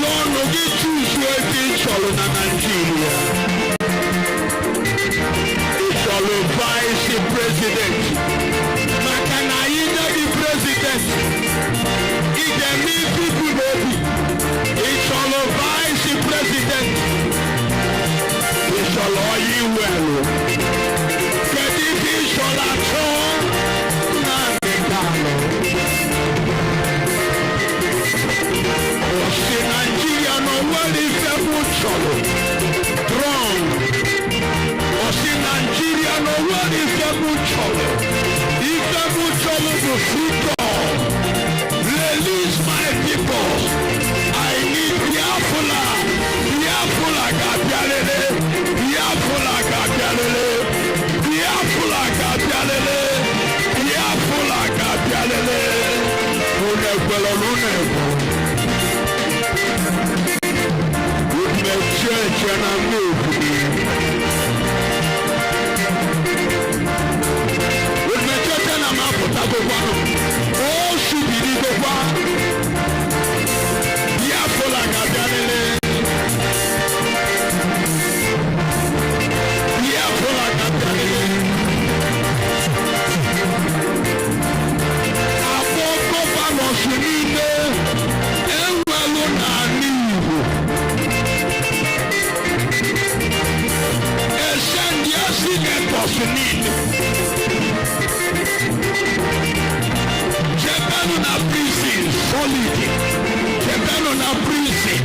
Lord, get choose where they shall in Nigeria. It shall vice the president. Makanaida the president. It can mean people baby. It shall vice the president. It shall all you well. Get it shall atone Nnamdi Kanu. Nigeria no well if ever trouble. Wrong. Nigeria no well if ever trouble. If ever trouble to freedom. Release my people. I need Biafra. Biafra Gabialele. Biafra Gabialele. Biafra Gabialele. Biafra Gabialele. Church and I move. With my church and I'm up with that. Oh, she did the one. Biafra Gabialele. Biafra Gabialele. Aboko Balosunide. Ewelo Nanibu. Jebano na prison, solid. Jebano na prison.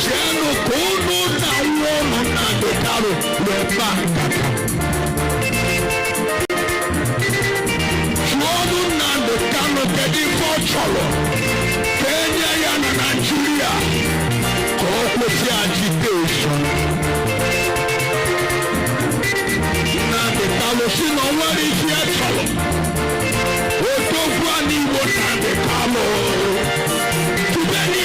Jeno kono na wono na dekaro weba kaka. Wono na dekaro kedi focholo. Kenya ya na Nigeria. Koko si agitation. She no worry if you follow. Oh, don't run in what Nnamdi Kanu. To many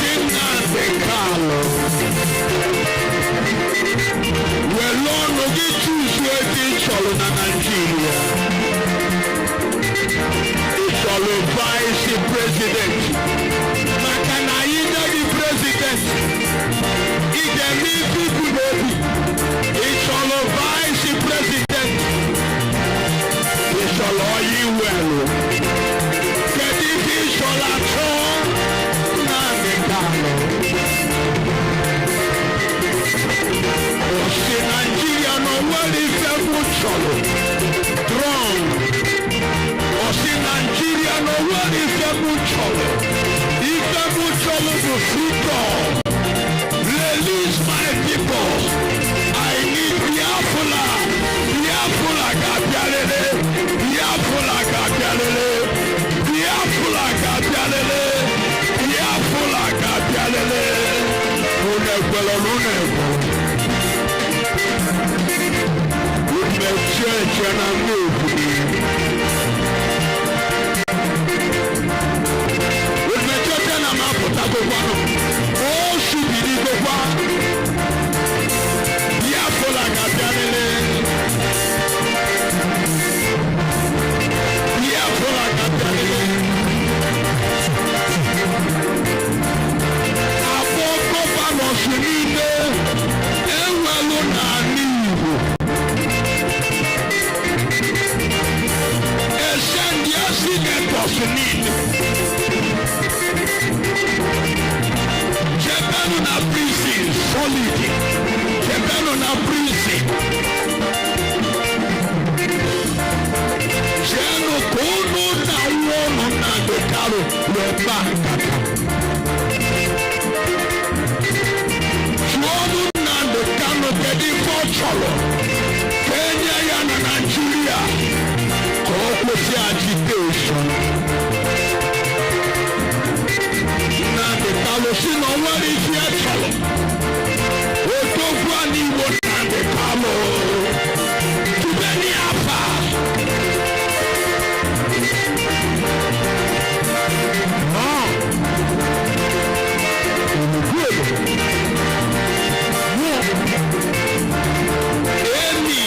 Nnamdi Kanu. Well, no get choose waiting shall in Nigeria. It shall vice president. Makanaida the president. It a me people. It shall vice president. It shall all you well. Get it shall atone. Nnamdi Kanu. Nigeria no well if trouble. Drunk. Nigeria no well if trouble. If trouble to freedom. Release my people. I need Biafra. Biafra gabialele. Biafra gabialele. Biafra gabialele. Biafra gabialele. Unekwelo. Church and I'm moving. With my church and I'm up with that all should be the one. Biafra gabialele. Biafra gabialele. Aboko panosunine. Ewelo nani. Jebano na prison, solid. Jebano na prison. Jeno kono na wono na dekaro leba kaka. Juono na dekano kedi focholo. Kenya ya na Nigeria. Koko si agitation. See no one is here, Chalo. Oh, don't run in one and the Kalo. To many Alpha. Emi.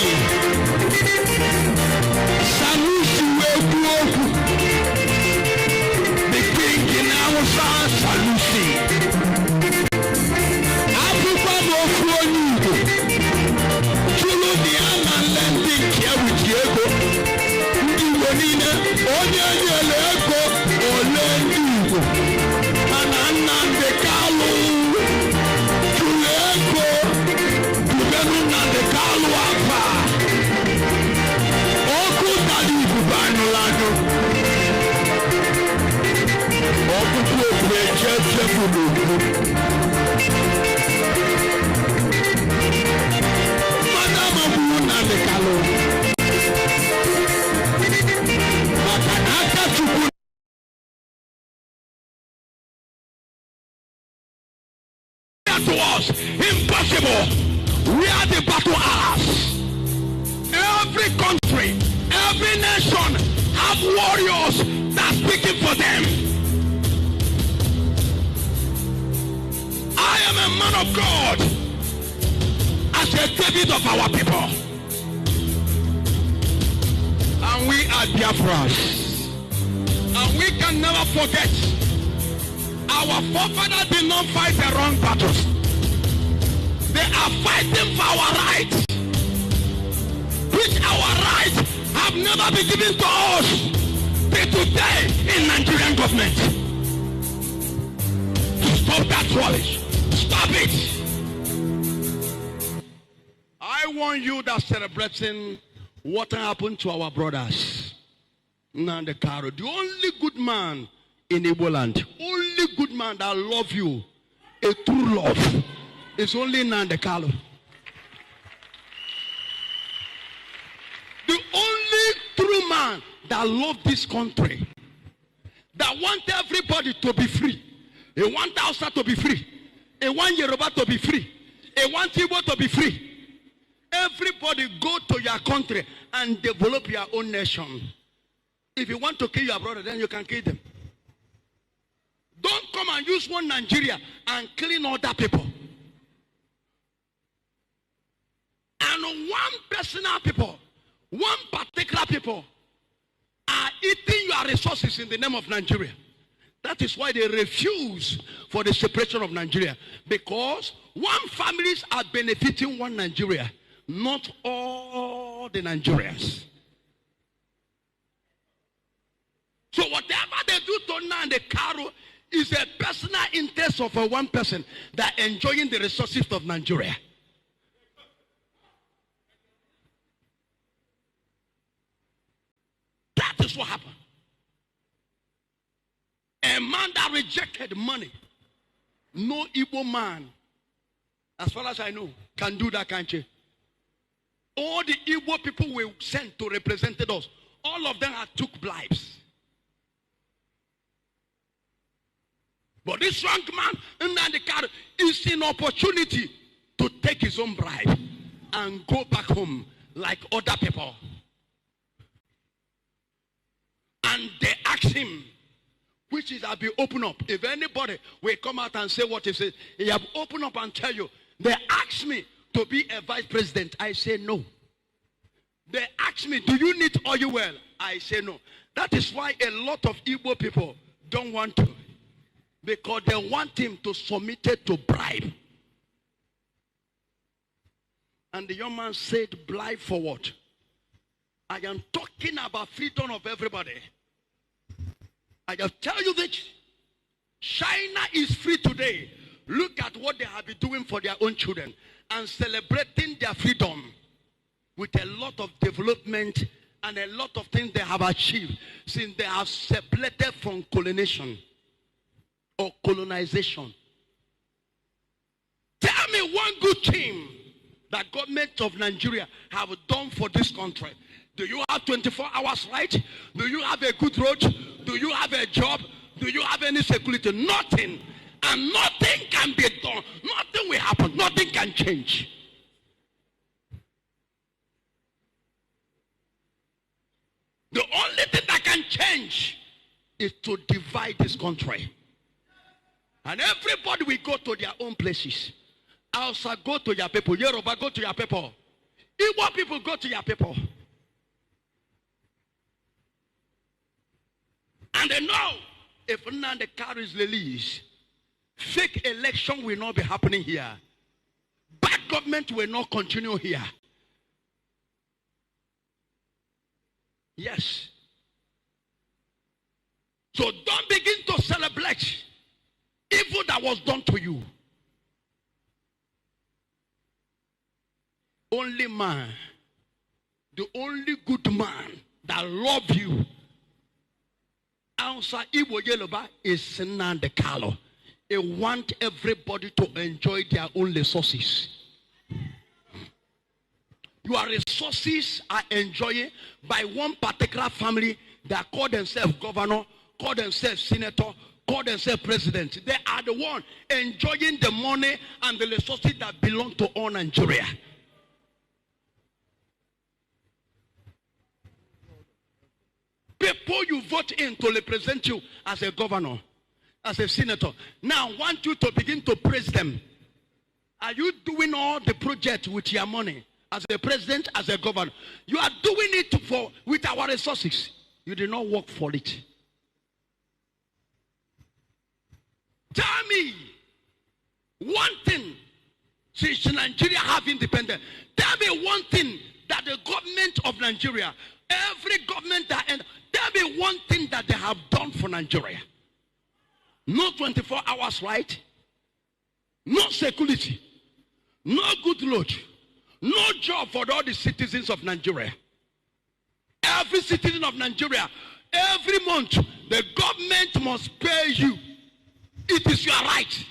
Salusi Webu. The king in our son, Salusi. To us, impossible. We are the battle ass. Every country, every nation have warriors that are speaking for them. I am a man of God as a David of our people. And we are Biafrans. And we can never forget our forefathers did not fight the wrong battles. They are fighting for our rights, which our rights have never been given to us till today in Nigerian government. Stop that swallish. Stop it. I want you that celebrating what happened to our brothers. Nnamdi Kanu, the only good man in Igbo land, only good man that love you, a true love, is only Nnamdi Kanu. The only true man that love this country, that want everybody to be free. He want Hausa to be free. He want Yoruba to be free. He want Igbo to be free. Everybody go to your country and develop your own nation. If you want to kill your brother, then you can kill them. Don't come and use one Nigeria and killing other people. And one personal people, one particular people are eating your resources in the name of Nigeria. That is why they refuse for the separation of Nigeria. Because one families are benefiting one Nigeria, not all the Nigerians. So whatever they do to Nnamdi Kanu is a personal interest of a one person that enjoying the resources of Nigeria. That is what happened. A man that rejected money, no Igbo man, as far as I know, can do that country. All the Igbo people were sent to represent us. All of them had took bribes. But this young man, Nnamdi Kanu, is an opportunity to take his own bribe and go back home like other people. And they asked him, which is have you open up? If anybody will come out and say what he said, he have opened up and tell you, they asked me to be a vice president. I say no. They asked me, do you need oil well? I say no. That is why a lot of Igbo people don't want to. Because they want him to submit it to bribe. And the young man said, bribe for what? I am talking about freedom of everybody. I just tell you this. China is free today. Look at what they have been doing for their own children and celebrating their freedom with a lot of development and a lot of things they have achieved since they have separated from colonization or colonization. Tell me one good thing that government of Nigeria have done for this country. Do you have 24 hours right? Do you have a good road? Do you have a job? Do you have any security? Nothing. And nothing can be done. Nothing will happen. Nothing can change. The only thing that can change is to divide this country. And everybody will go to their own places. Hausa, go to your people. Yoruba, go to your people. Igbo people, go to your people. And they know if Nnamdi Kanu is released, fake election will not be happening here. Bad government will not continue here. Yes. So don't begin to celebrate evil that was done to you. Only man, the only good man that love you outside Igbo Yoruba is Nnamdi Kanu. They want everybody to enjoy their own resources. Your resources are enjoyed by one particular family that call themselves governor, call themselves senator, call themselves president. They are the one enjoying the money and the resources that belong to all Nigeria. People you vote in to represent you as a governor, as a senator, now want you to begin to praise them. Are you doing all the project with your money? As a president, as a governor, you are doing it with our resources. You did not work for it. Tell me one thing since Nigeria have independence. Tell me one thing that the government of Nigeria, every government that tell me one thing that they have done for Nigeria. No 24 hours right, no security, no good road, no job for all the citizens of Nigeria. Every citizen of Nigeria, every month, the government must pay you. It is your right.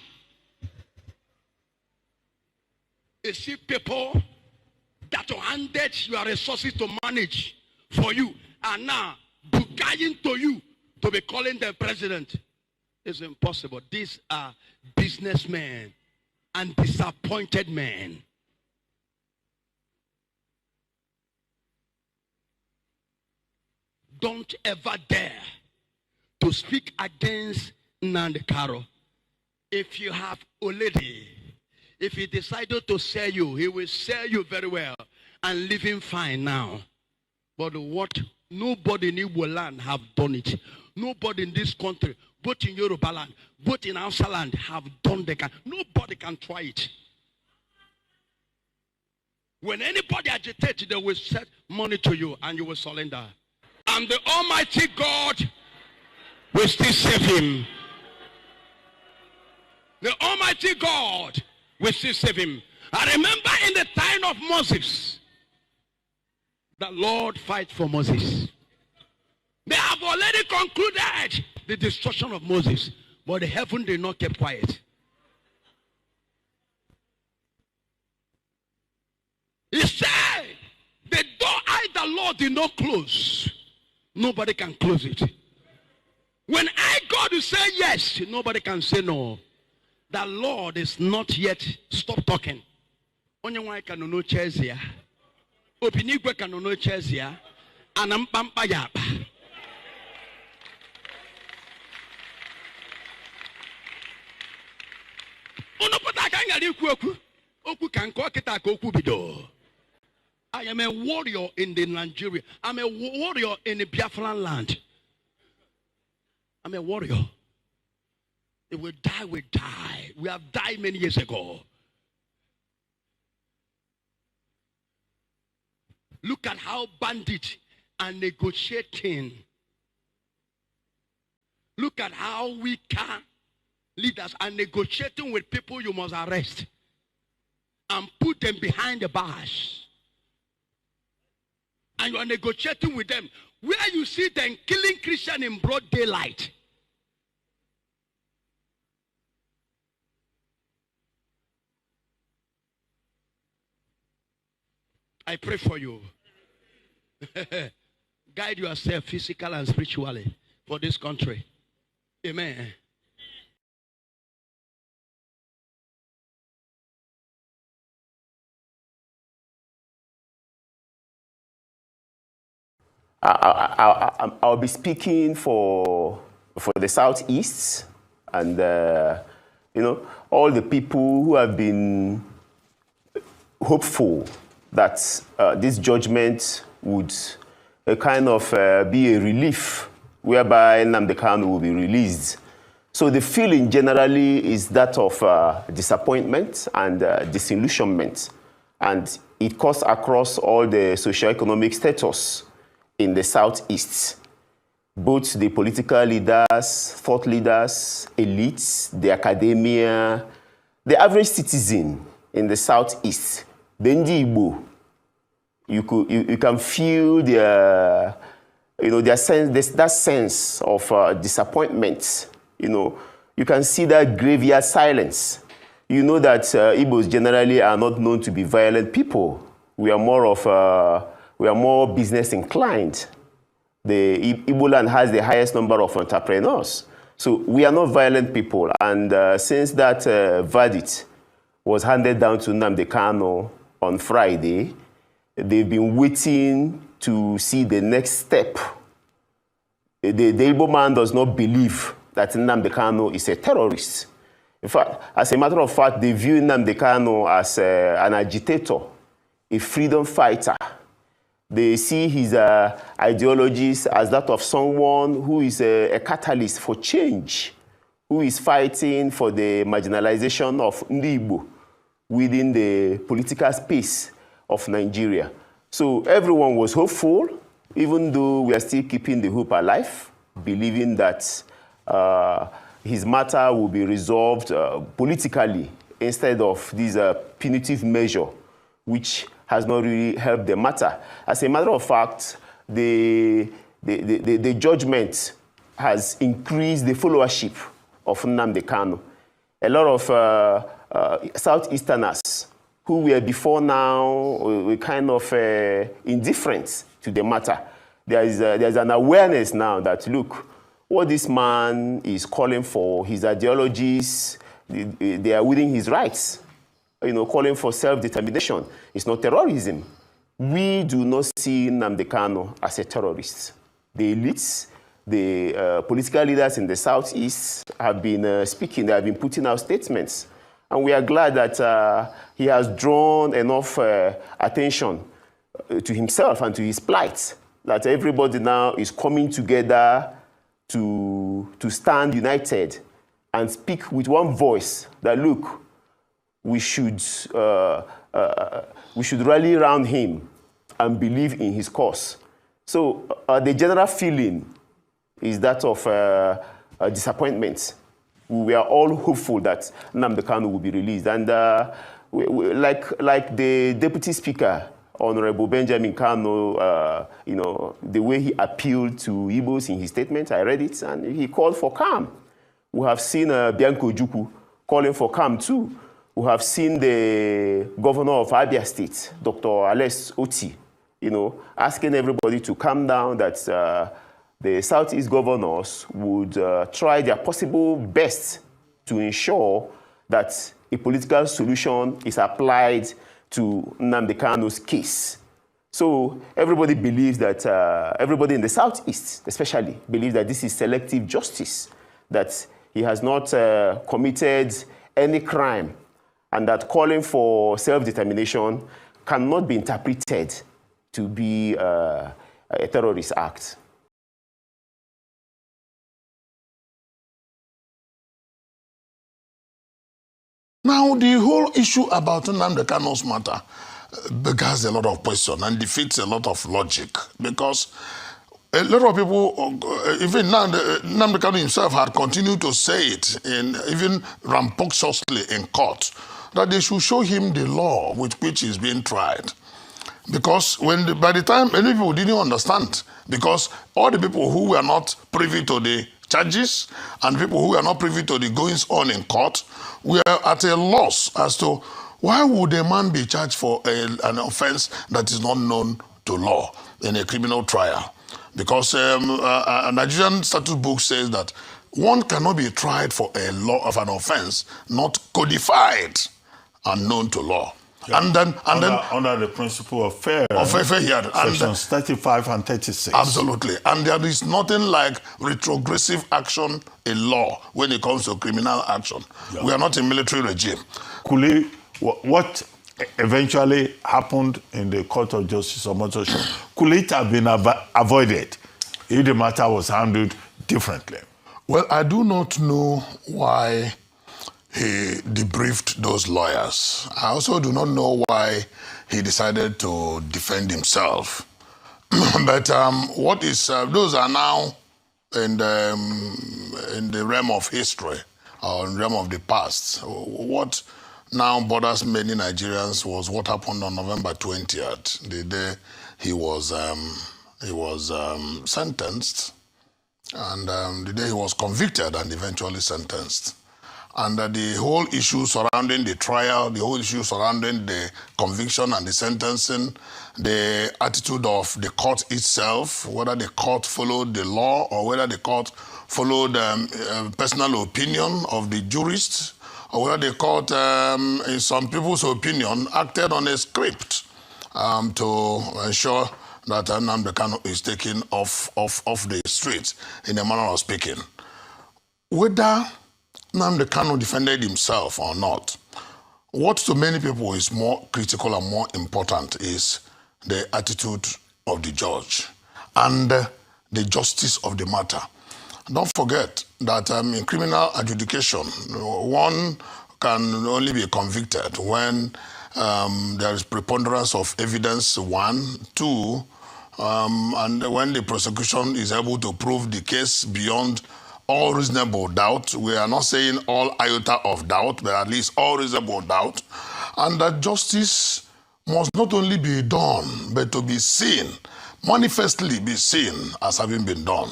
You see people that handed your resources to manage for you and now bugging to you to be calling the president. It's impossible. These are businessmen and disappointed men. Don't ever dare to speak against Nnamdi Kanu. If you have already, if he decided to sell you, he will sell you very well. and living fine now. But what? Nobody in Igbo land have done it. Nobody in this country, both in Yoruba land, both in Hausa land, have done the kind. Nobody can try it. When anybody agitates, they will set money to you and you will surrender. And the Almighty God will still save him. The Almighty God will still save him. I remember in the time of Moses, the Lord fight for Moses. They have already concluded the destruction of Moses, but the heaven did not keep quiet. He said, the door I, the Lord, did not close. Nobody can close it. When I go to say yes, nobody can say no. The Lord is not yet stopped talking. Onye nwa ka no chairs here. Opinigwe ka no chairs here. Anampampa yapa. Onopota ka ngari ku oku kan ko kita ka oku bido. I am a warrior in the Nigeria. I'm a warrior in the Biafran land. I'm a warrior. If we die, we die. We have died many years ago. Look at how bandits are negotiating. Look at how weaker leaders are negotiating with people you must arrest and put them behind the bars. And you are negotiating with them. Where you see them killing Christians in broad daylight. I pray for you. Guide yourself physically and spiritually for this country. Amen. I'll be speaking for the Southeast and, all the people who have been hopeful that this judgment would kind of be a relief whereby Nnamdi Kanu will be released. So the feeling generally is that of disappointment and disillusionment. And it cuts across all the socioeconomic status in the Southeast. Both the political leaders, thought leaders, elites, the academia, the average citizen in the Southeast, the Igbo, you can feel their, their sense, that sense of disappointment. You can see that graveyard silence. You know that Igbos generally are not known to be violent people. We are more business inclined. The Igbo land has the highest number of entrepreneurs. So we are not violent people. And since that verdict was handed down to Nnamdi Kanu on Friday, they've been waiting to see the next step. The Igbo man does not believe that Nnamdi Kanu is a terrorist. In fact, as a matter of fact, they view Nnamdi Kanu as an agitator, a freedom fighter. They see his ideologies as that of someone who is a catalyst for change, who is fighting for the marginalization of Ndi Igbo within the political space of Nigeria. So everyone was hopeful, even though we are still keeping the hope alive, believing that his matter will be resolved politically instead of this punitive measure, which has not really helped the matter. As a matter of fact, the judgment has increased the followership of Nnamdi Kanu. A lot of Southeasterners who were before now were kind of indifferent to the matter. There's an awareness now that, look, what this man is calling for, his ideologies, they are within his rights. Calling for self-determination. It's not terrorism. We do not see Nnamdi Kanu as a terrorist. The elites, the political leaders in the Southeast have been speaking, they have been putting out statements. And we are glad that he has drawn enough attention to himself and to his plight, that everybody now is coming together to stand united and speak with one voice that, look, we should rally around him and believe in his cause. So the general feeling is that of disappointment. We were all hopeful that Nnamdi Kanu will be released. And like the Deputy Speaker, Honorable Benjamin Kanu, the way he appealed to Igbos in his statement, I read it, and he called for calm. We have seen Bianco Ojukwu calling for calm too. We have seen the governor of Abia State, Dr. Alex Oti, asking everybody to calm down, that the Southeast governors would try their possible best to ensure that a political solution is applied to Nnamdi Kanu's case. So everybody believes that, everybody in the Southeast especially, believes that this is selective justice, that he has not committed any crime, and that calling for self-determination cannot be interpreted to be a terrorist act. Now, the whole issue about Nnamdi Kanu's matter beggars a lot of questions and defeats a lot of logic, because a lot of people, even Nnamdi Kanu himself had continued to say it, even rambunctiously in court, that they should show him the law with which he's being tried. Because by the time many people didn't understand, because all the people who were not privy to the charges and people who were not privy to the goings on in court were at a loss as to why would a man be charged for an offense that is not known to law in a criminal trial. Because a Nigerian statute book says that one cannot be tried for a law of an offense not codified and known to law. Yeah. And then under the principle of fair hearing, sections 35 and 36. Absolutely. And there is nothing like retrogressive action in law when it comes to criminal action. Yeah. We are not a military regime. What eventually happened in the Court of Justice of Motorshow, could it have been avoided if the matter was handled differently? Well, I do not know why he debriefed those lawyers. I also do not know why he decided to defend himself. But what is those are now in the realm of history or in the realm of the past. What now bothers many Nigerians was what happened on November 20th, the day he was sentenced, and the day he was convicted and eventually sentenced. And the whole issue surrounding the trial, the whole issue surrounding the conviction and the sentencing, the attitude of the court itself, whether the court followed the law or whether the court followed personal opinion of the jurists, or whether the court, in some people's opinion, acted on a script to ensure that Nnamdi Kanu is taken off the streets, in a manner of speaking. Whether Nnamdi Kanu defended himself or not, what to many people is more critical and more important is the attitude of the judge and the justice of the matter. Don't forget that in criminal adjudication, one can only be convicted when there is preponderance of evidence, one, two, and when the prosecution is able to prove the case beyond all reasonable doubt. We are not saying all iota of doubt, but at least all reasonable doubt. And that justice must not only be done, but to be seen, manifestly be seen as having been done.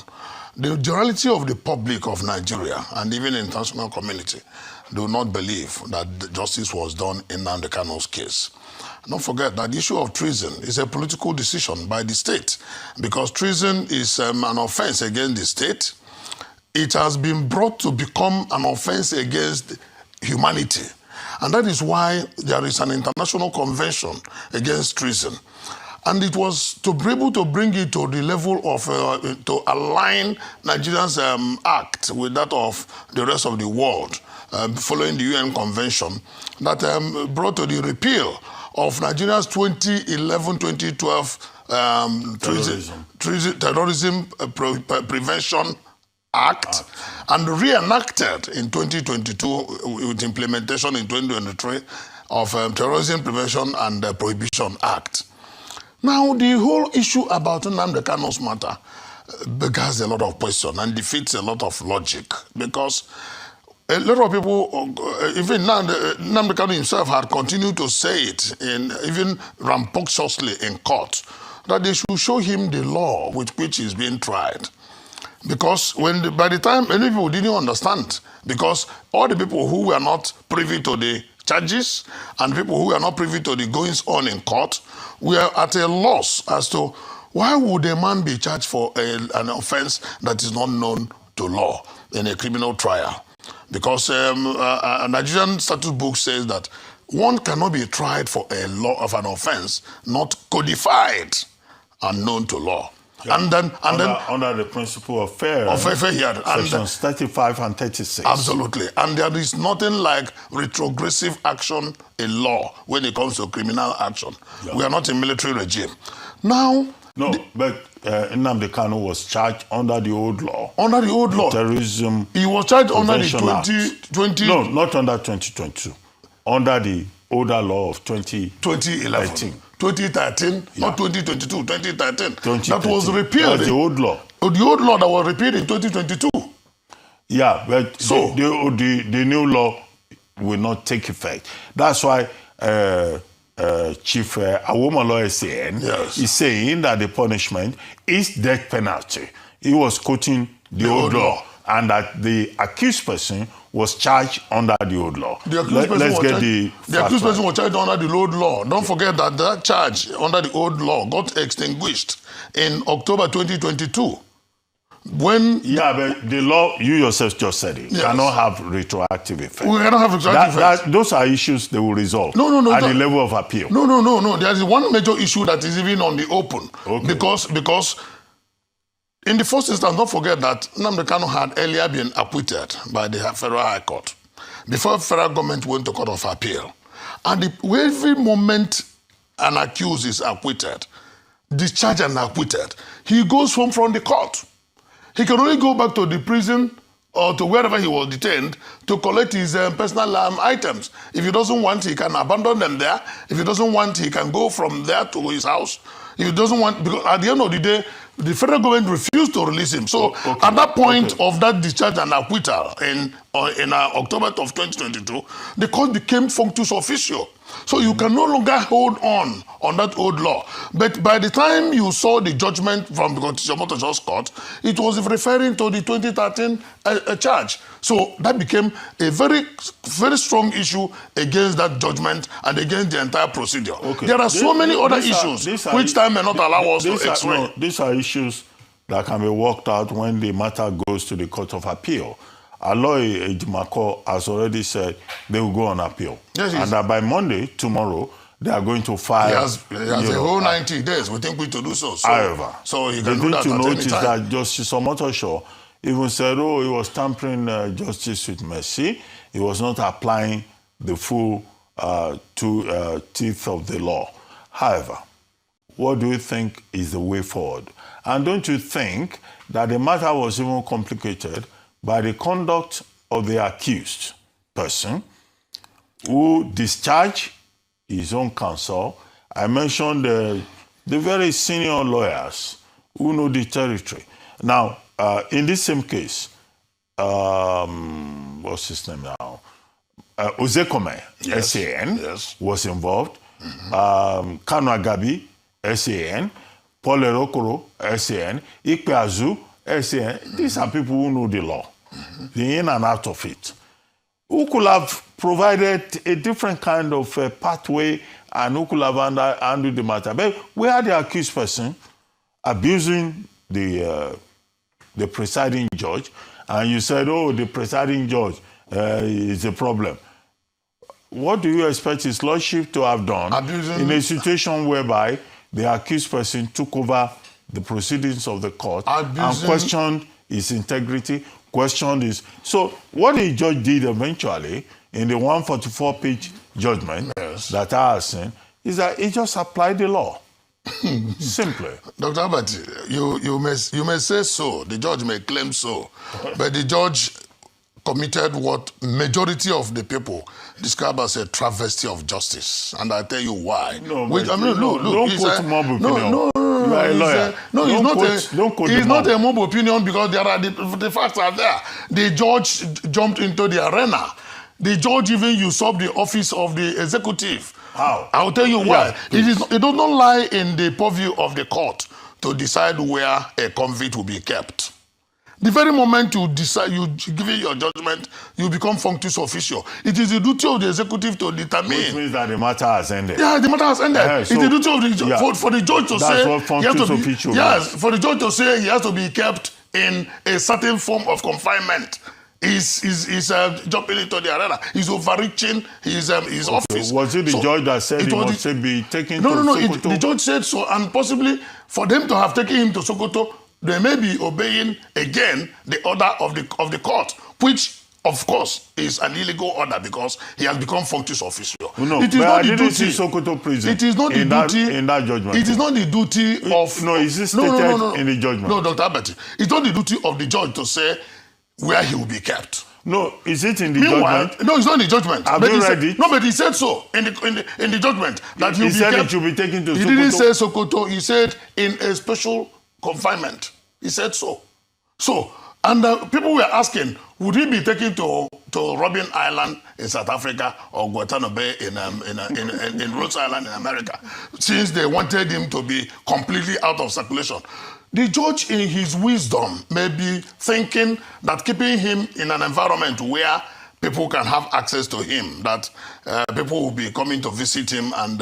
The generality of the public of Nigeria and even the international community do not believe that justice was done in Nnamdi Kanu's case. Don't forget that the issue of treason is a political decision by the state, because treason is an offense against the state. It has been brought to become an offense against humanity. And that is why there is an international convention against treason. And it was to be able to bring it to the level of, to align Nigeria's act with that of the rest of the world, following the UN Convention that brought to the repeal of Nigeria's 2011-2012 Terrorism Prevention Act and reenacted in 2022 with implementation in 2023 of Terrorism Prevention and Prohibition Act. Now, the whole issue about Nnamdi Kanu's matter beggars a lot of questions and defeats a lot of logic, because a lot of people, even Nnamdi Kanu himself had continued to say it, even rambunctiously in court, that they should show him the law with which he's being tried. Because by the time many people didn't understand, because all the people who were not privy to the charges and people who were not privy to the goings on in court were at a loss as to why would a man be charged for an offense that is not known to law in a criminal trial. Because a Nigerian statute book says that one cannot be tried for a law of an offense not codified and known to law. Yeah. And then under the principle of fair hearing, sections 35 and 36. Absolutely. And there is nothing like retrogressive action in law when it comes to criminal action. Yeah. We are not a military regime. Now... No, but Nnamdi Kanu was charged under the old law. Under the old law? Terrorism. He was charged under the 2020... No, not under 2022. Under the older law of 2011. 2013, yeah. Not 2022, 2013. That was That repealed. was the old law. Oh, the old law that was repealed in 2022. Yeah, but so, the new law will not take effect. That's why Chief Awomolo SAN is saying that the punishment is death penalty. He was quoting the old law, and that the accused person was charged under the old law. The accused person was charged under the old law. Don't forget that that charge under the old law got extinguished in October 2022. When but the law, you yourself just said it, cannot have retroactive effect. We cannot have retroactive effect. Those are issues they will resolve at the level of appeal. No. There is one major issue that is even on the open. Okay. Because in the first instance, don't forget that Nnamdi Kanu had earlier been acquitted by the Federal High Court before federal government went to Court of Appeal. And every moment an accused is acquitted, discharged and acquitted, he goes home from the court. He can only go back to the prison or to wherever he was detained to collect his personal items. If he doesn't want, he can abandon them there. If he doesn't want, he can go from there to his house. If he doesn't want, because at the end of the day, the federal government refused to release him. So at that point of that discharge and acquittal in October of 2022, the court became functus officio. So you can no longer hold on that old law. But by the time you saw the judgment from the Constitutional Court, it was referring to the 2013 charge. So that became a very, very strong issue against that judgment and against the entire procedure. There are so many other issues which time may not allow us to explain. These are issues that can be worked out when the matter goes to the Court of Appeal. Aloy Ejimako has already said they will go on appeal. Yes, and that by Monday, tomorrow, they are going to file... He has a whole 90 days. We think we to do so. However, so he can do that at any time. The thing to note is that Justice Omotosho even said, he was tampering justice with mercy. He was not applying the full teeth of the law. However, what do you think is the way forward? And don't you think that the matter was even complicated by the conduct of the accused person who discharged his own counsel? I mentioned the very senior lawyers who know the territory. Now, in this same case, what's his name now? Ozekome, SAN, was involved. Kanu Agabi, SAN. Paul Erokoro, SAN. Ikpeazu, SAN. These are people who know the law, the in and out of it, who could have provided a different kind of pathway and who could have handled the matter. But we had the accused person abusing the presiding judge, and you said, the presiding judge is a problem. What do you expect his lordship to have done in a situation whereby the accused person took over the proceedings of the court and questioned his integrity, question is, so what the judge did eventually in the 144-page judgment that I have seen is that he just applied the law. Simply. Dr. Albert, you may say so, the judge may claim so, but the judge committed what majority of the people describe as a travesty of justice, and I tell you why. No, Which, I mean, look, don't quote mob opinion. No, you are a lawyer. It's not a mob opinion because there are the facts are there. The judge jumped into the arena. The judge even usurped the office of the executive. How? I'll tell you why. It does not lie in the purview of the court to decide where a convict will be kept. The very moment you decide, you give it your judgment, you become functus officio. It is the duty of the executive to determine. Which means that the matter has ended. Yeah, the matter has ended. Yeah, it's the duty of the for the judge to say. What functus officio yes, for the judge to say he has to be kept in a certain form of confinement. He's jumping into the arena. He's overreaching his office. Was it the judge that said he must be taken to Sokoto? The judge said so, and possibly for them to have taken him to Sokoto, they may be obeying again the order of the court, which of course is an illegal order because he has become functus officio. No, it is not the duty. Sokoto prison. It is not the duty in that judgment. It is not the duty of. No, is it stated in the judgment? No, Dr. Albert, it's not the duty of the judge to say where he will be kept. No, is it in the judgment? No, it's not in the judgment. Have you read it? No, but he said so in the judgment that he said it should be taken to Sokoto. He didn't say Sokoto. He said in a special confinement. He said so. So, and people were asking, would he be taken to Robben Island in South Africa or Guantanamo Bay in Rhode Island in America, since they wanted him to be completely out of circulation? The judge, in his wisdom, may be thinking that keeping him in an environment where people can have access to him, that people will be coming to visit him, and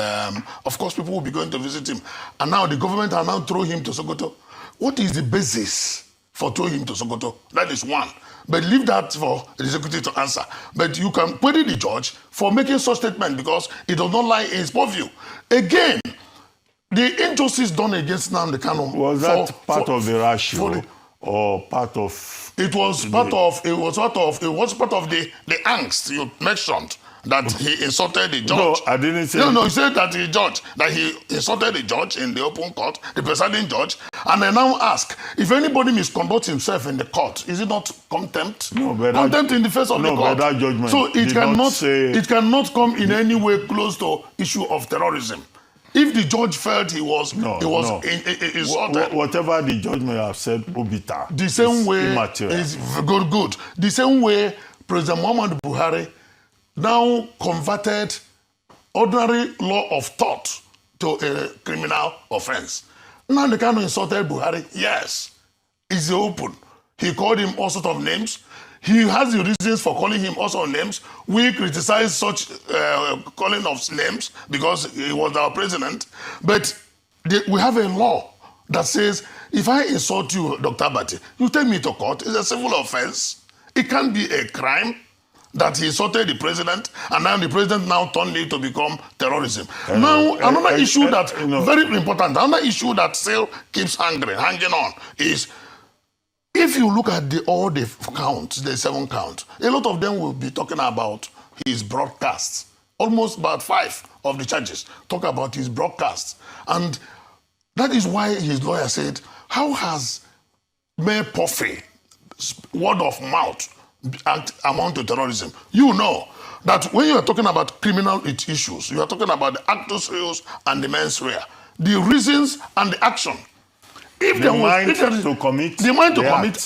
of course people will be going to visit him. And now the government are now throwing him to Sokoto. What is the basis for throwing him to Sokoto? That is one. But leave that for the executive to answer. But you can query the judge for making such statement because it does not lie in his purview. Again, the injustice done against Nnamdi Kanu was that part of the ratio or part of? It was part of the angst you mentioned. That he insulted the judge. No, I didn't say. No, he said that he insulted the judge in the open court, the presiding judge, and I now ask if anybody misconducts himself in the court, is it not contempt? No, but contempt in the face of the court. No, but that judgment. So it cannot come in any way close to issue of terrorism. If the judge felt he was insulted, whatever the judge may have said, obita. The same way immaterial. Is good. The same way President Muhammadu Buhari now converted ordinary law of thought to a criminal offense. Nnamdi Kanu insulted Buhari. Yes, it's open. He called him all sorts of names. He has the reasons for calling him all sorts of names. We criticize such calling of names because he was our president. But we have a law that says, if I insult you, Dr. Abati, you take me to court. It's a civil offense. It can't be a crime that he insulted the president, and now the president now turned it to become terrorism. Now, another issue that very important, another issue that still keeps hanging on is, if you look at all the counts, the 7 counts, a lot of them will be talking about his broadcasts. Almost about 5 of the charges talk about his broadcasts. And that is why his lawyer said, how has Mayor Puffy, word of mouth, amount to terrorism? You know that when you are talking about criminal issues, you are talking about the actus reus and the mens rea, the reasons and the action. If the mind to commit,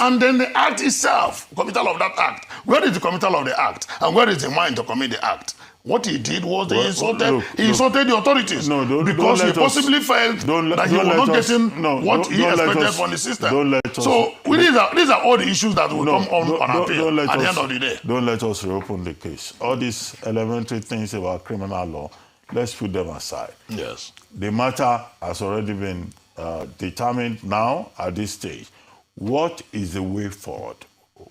and then the act itself, committal of that act. Where is the committal of the act, and where is the mind to commit the act? What he did was he insulted the authorities because he possibly felt that he was not getting what he expected from the system. So these are all the issues that will come on appeal at the end of the day. Don't let us reopen the case. All these elementary things about criminal law, let's put them aside. Yes. The matter has already been determined now at this stage. What is the way forward?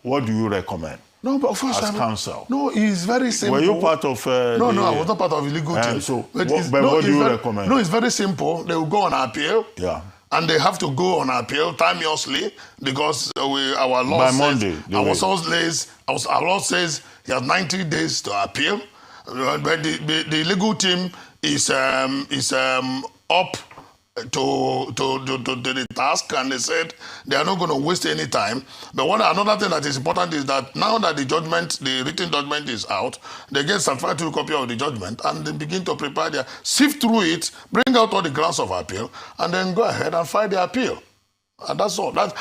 What do you recommend? No, but first as counsel. No, it's very simple. Were you part of No, I was not part of the legal team. So, what do you recommend? No, it's very simple. They will go on appeal. Yeah. and they have to go on appeal timeously because our law by says, Monday. Our law says he has 90 days to appeal. But the legal team is up to the task, and they said they are not going to waste any time. But another thing that is important is that now that the written judgment is out, they get certified to a copy of the judgment and they begin to prepare sift through it, bring out all the grounds of appeal, and then go ahead and file the appeal. And that's all. That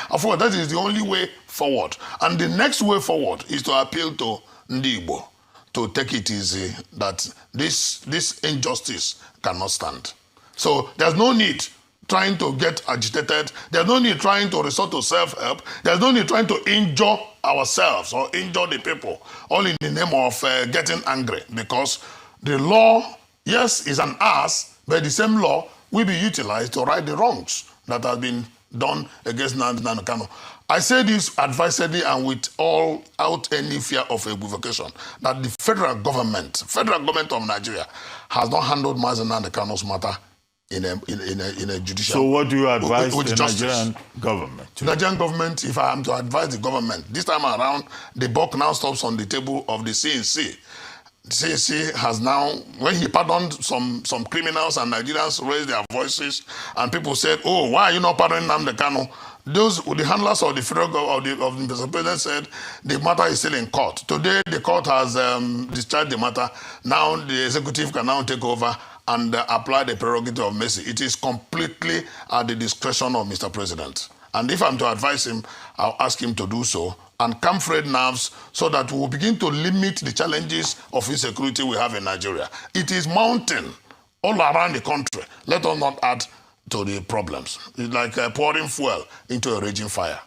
is the only way forward. And the next way forward is to appeal to Ndi Igbo to take it easy, that this injustice cannot stand. So there's no need trying to get agitated. There's no need trying to resort to self-help. There's no need trying to injure ourselves or injure the people, all in the name of getting angry. Because the law, yes, is an ass, but the same law will be utilized to right the wrongs that have been done against Nnamdi Kanu. I say this advisedly and without any fear of equivocation, that the federal government of Nigeria has not handled Nnamdi Kanu's matter in a judicial. So what do you advise with the justice. Nigerian government? The Nigerian government, if I am to advise the government, this time around, the buck now stops on the table of the CNC. The CNC has now, when he pardoned some criminals and Nigerians raised their voices, and people said, oh, why are you not pardoning Nnamdi Kanu? The handlers of the federal government, of the president said the matter is still in court. Today, the court has discharged the matter. Now, the executive can now take over and apply the prerogative of mercy. It is completely at the discretion of Mr. President. And if I'm to advise him, I'll ask him to do so and calm frayed nerves so that we will begin to limit the challenges of insecurity we have in Nigeria. It is mounting all around the country. Let us not add to the problems. It's like pouring fuel into a raging fire.